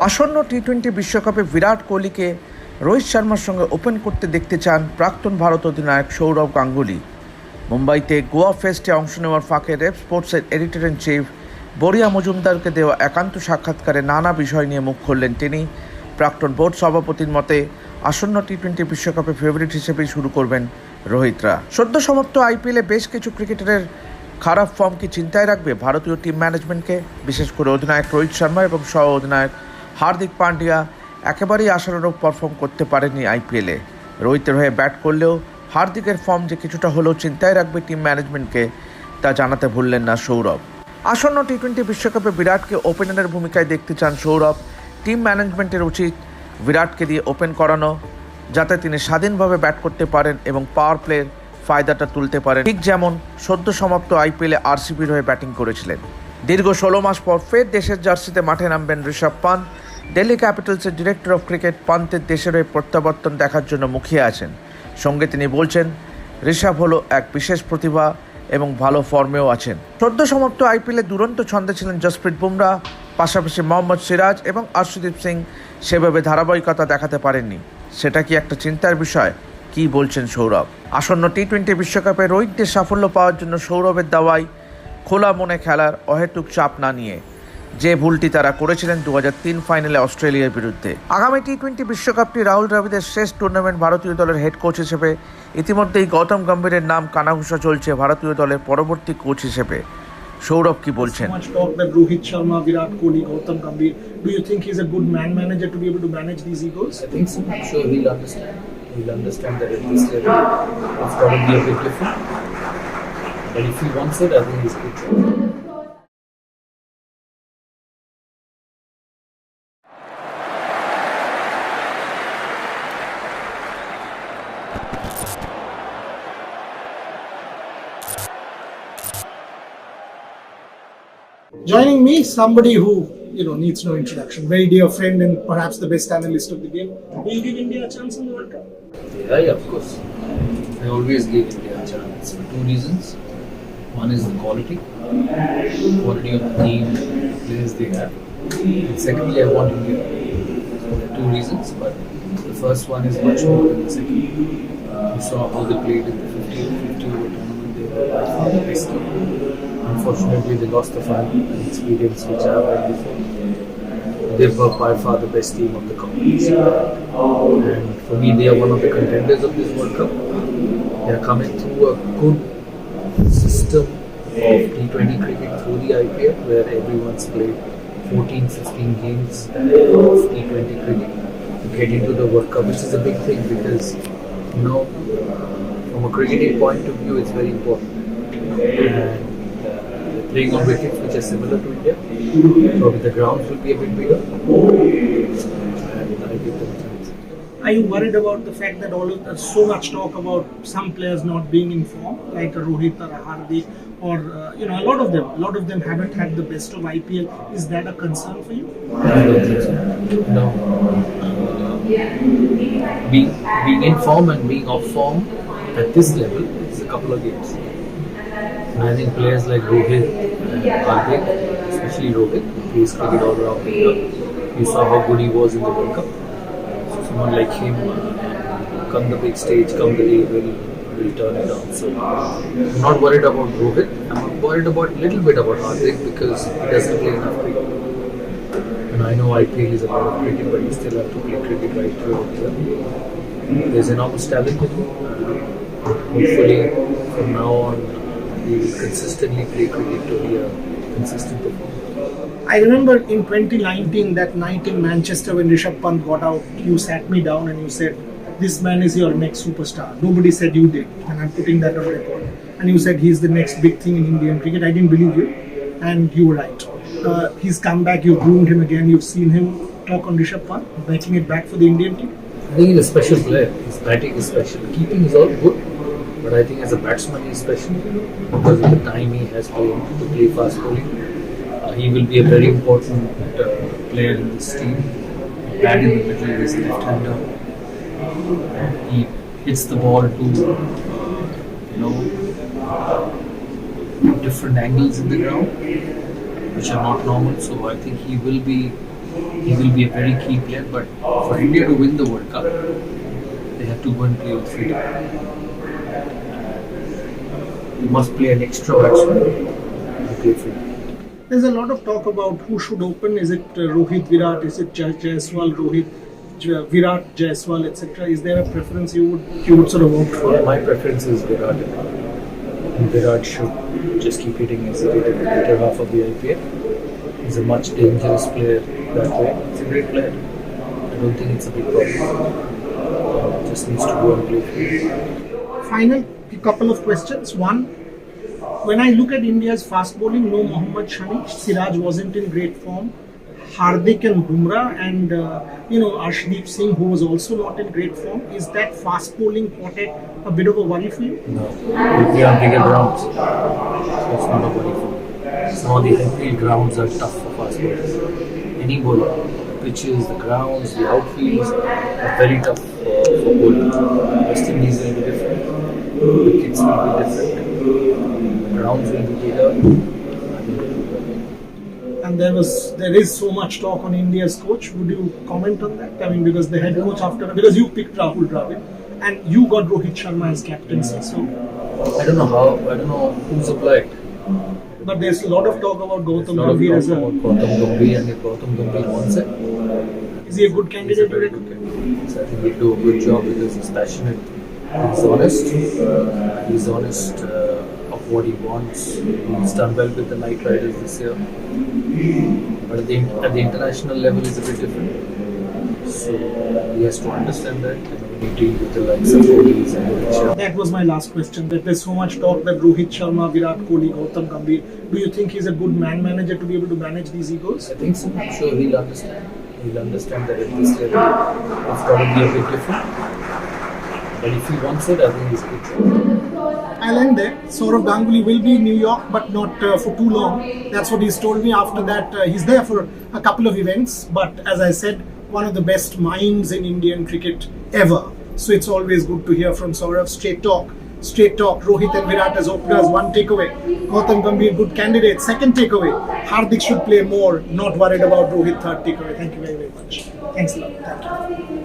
আসন্ন টি-20 বিশ্বকাপে বিরাট কোহলিকে রোহিত শর্মার সঙ্গে ওপেন করতে দেখতে চান প্রাক্তন ভারত অধিনায়ক সৌরভ গাঙ্গুলি। মুম্বাইতে গোয়া ফেস্টে অংশ নেওয়ার ফাঁকে রেভস্পোর্টসের এডিটর ইন চিফ বোরিয়া মজুমদারকে দেওয়া একান্ত সাক্ষাৎকারে নানা বিষয় নিয়ে মুখ খুললেন তিনি। প্রাক্তন বোর্ড সভাপতির মতে আসন্ন টি-20 বিশ্বকাপে ফেভারিট হিসেবেই শুরু করবেন রোহিতরা। সদ্য সমাপ্ত আইপিএলে বেশ কিছু ক্রিকেটারের খারাপ ফর্ম কি চিন্তায় রাখবে ভারতীয় টিম ম্যানেজমেন্টকে? বিশেষ করে অধিনায়ক রোহিত শর্মা এবং সহ অধিনায়ক হার্দিক পান্ডিয়া একেবারেই আশানুরূপ পারফর্ম করতে পারেনি আইপিএলে। রোহিতের হয়ে ব্যাট করলেও হার্দিকের ফর্ম যে কিছুটা হলেও চিন্তায় রাখবে টিম ম্যানেজমেন্টকে, তা জানাতে ভুললেন না সৌরভ। আসন্ন টি-20 বিশ্বকাপে বিরাটকে ওপেনারের ভূমিকায় দেখতে চান সৌরভ। টিম ম্যানেজমেন্টের উচিত বিরাটকে দিয়ে ওপেন করানো, যাতে তিনি স্বাধীনভাবে ব্যাট করতে পারেন এবং পাওয়ার প্লের ফায়দাটা তুলতে পারেন, ঠিক যেমন সদ্য সমাপ্ত আইপিএলে আরসিবির হয়ে ব্যাটিং করেছিলেন। দীর্ঘ 16 মাস পর ফের দেশের জার্সিতে মাঠে নামবেন ঋষভ পান্ত। দিল্লি ক্যাপিটালসের ডিরেক্টর অফ ক্রিকেট পান্তের দেশের হয়ে প্রত্যাবর্তন দেখার জন্য মুখিয়ে আছেন। সঙ্গে তিনি বলছেন, ঋষভ হলো এক বিশেষ প্রতিভা এবং ভালো ফর্মেও আছেন। সদ্য সমাপ্ত আইপিএলে দুরন্ত ছন্দে ছিলেন জসপ্রীত বুমরা, পাশাপাশি মোহাম্মদ সিরাজ এবং আর্শদীপ সিং সেভাবে ধারাবাহিকতা দেখাতে পারেননি। সেটা কি একটা চিন্তার বিষয়? কি বলছেন সৌরভ? আসন্ন টি-20 বিশ্বকাপে রোহিতদের সাফল্য পাওয়ার জন্য সৌরভের দাওয়াই খোলা মনে খেলার অহেতুক চাপ না নিয়ে, যে ভুলটি তারা করেছিলেন 2003 ফাইনালে অস্ট্রেলিয়ার বিরুদ্ধে। আগামী টি-20 বিশ্বকাপটি রাহুল দ্রাবিড়ের শেষ টুর্নামেন্ট। ভারতীয় দলের হেড কোচ হিসেবে ইতিমধ্যেই গৌতম গম্ভীরের নাম কানাঘুষা চলছে ভারতীয় দলের পরবর্তী কোচ হিসেবে। সৌরভ কি বলছেন? Rohit Sharma, Virat Kohli, Gautam, Gambhir. Do you think he's a good manager to be able to manage these egos? I think so. I'm sure he'll understand. He'll understand that at this level it's got to be a bit different. But if he wants it, I think he's good. Joining me, somebody who needs no introduction, very dear friend and perhaps the best analyst of the game. Will you give India a chance in the World Cup? Yeah, of course. I always give India a chance for two reasons. One is the quality of the team, players they have. And secondly, I want India. So there are two reasons, but the first one is much more than the second. You saw how they played in the 50 over tournament. They were by far the best team. Unfortunately, they lost the final experience which I have had before. They were by far the best team of the competition. And for me, they are one of the contenders of this World Cup. They are coming through a good system of T20 cricket through the IPL, where everyone's played 14-15 games of T20 cricket to get into the World Cup, which is a big thing because, from a cricketing point of view, it's very important. And playing on wickets which are similar to India, probably the grounds will be a bit bigger, and I give them a chance. Are you worried about the fact that there's so much talk about some players not being in form, like a Rohit or a Hardik, or a lot of them haven't had the best of IPL? Is that a concern for you? I don't think so. No. Being in form and being off form at this level is a couple of games. And I think players like Rohit and Hardik, especially Rohit, plays cricket all around the year. You saw how good he was in the World Cup. So someone like him, come the big stage, come the day, will turn it on. So I'm not worried about Rohit. I'm worried about a little bit about Hardik because he doesn't play enough cricket. And I know IPL is a lot of cricket, but you still have to play cricket right throughout the year. There's enormous talent in him. Hopefully, from now on, we will consistently play cricket to be a consistent performer. I remember in 2019, that night in Manchester when Rishabh Pant got out, you sat me down and you said, this man is your next superstar. Nobody said you did, and I'm putting that on record. And you said he's the next big thing in Indian cricket. I didn't believe you, and you were right. He's come back, you've groomed him again, you've seen him talk on Rishabh Pant, making it back for the Indian team. I think he's a special player. His batting is special. Keeping is all good. But I think as a batsman he is special because of the time he has to play fast bowling. He will be a very important player in this team. Bad in the middle, he is left-hander. He hits the ball to different angles in the ground, which are not normal. So I think he will be he will be a very key player. But for India to win the World Cup, they have to go and play with freedom. You must play an extra batsman and play freedom. There's a lot of talk about who should open. Is it Rohit, Virat? Is it Jaiswal, Rohit, Virat, Jaiswal, etc.? Is there a preference you would sort of opt for? My preference is Virat. And Virat should just keep hitting as he did in the later half of the IPL. He's a much dangerous player that way. He's a great player. I don't think it's a big problem. Just needs to go and play freedom. Final couple of questions. One, when I look at India's fast bowling, no Mohammad Shami, Siraj wasn't in great form. Hardik and Bumrah and Arshdeep Singh, who was also not in great form. Is that fast bowling quartet a bit of a worry for you? No, we are bigger grounds. So it's not a worry for me. Some of the high-field grounds are tough for fast bowlers. Any bowler, the pitches, the grounds, the outfields are very tough for bowling. West Indies will be different. Wickets will be different. Grounds will be bigger. And there is so much talk on India's coach. Would you comment on that? I mean, because the head coach because you picked Rahul Dravid and you got Rohit Sharma as captaincy. So I don't know who's applied. but there's a lot of talk about Gautam Lot of Gambhir talk as about Gautam Gambhir, and if Gautam Gambhir wants it, is he a good he's a candidate? very good candidate. So I think he'll do a good job because he's passionate, he's honest, of what he wants. He's done well with the Knight Riders this year, but at the international level, it's a bit different. So he has to understand that, and when he deal with the likes of Kohli and Rohit Sharma. That was my last question. That there's so much talk that Rohit Sharma, Virat Kohli, Gautam Gambhir. Do you think he's a good manager to be able to manage these egos? I think so. I'm sure he'll understand. He'll understand that at this level, it's got to be a bit different. But if he wants it, I think he's good. I'll end there. Sourav Ganguly will be in New York, but not for too long. That's what he's told me. After that, he's there for a couple of events. But as I said, one of the best minds in Indian cricket ever. So it's always good to hear from Sourav. Straight talk. Rohit and Virat as openers. One takeaway. Gautam Gambhir, good candidate. Second takeaway. Hardik should play more. Not worried about Rohit. Third takeaway. Thank you very, very much. Thanks a lot. Thank you.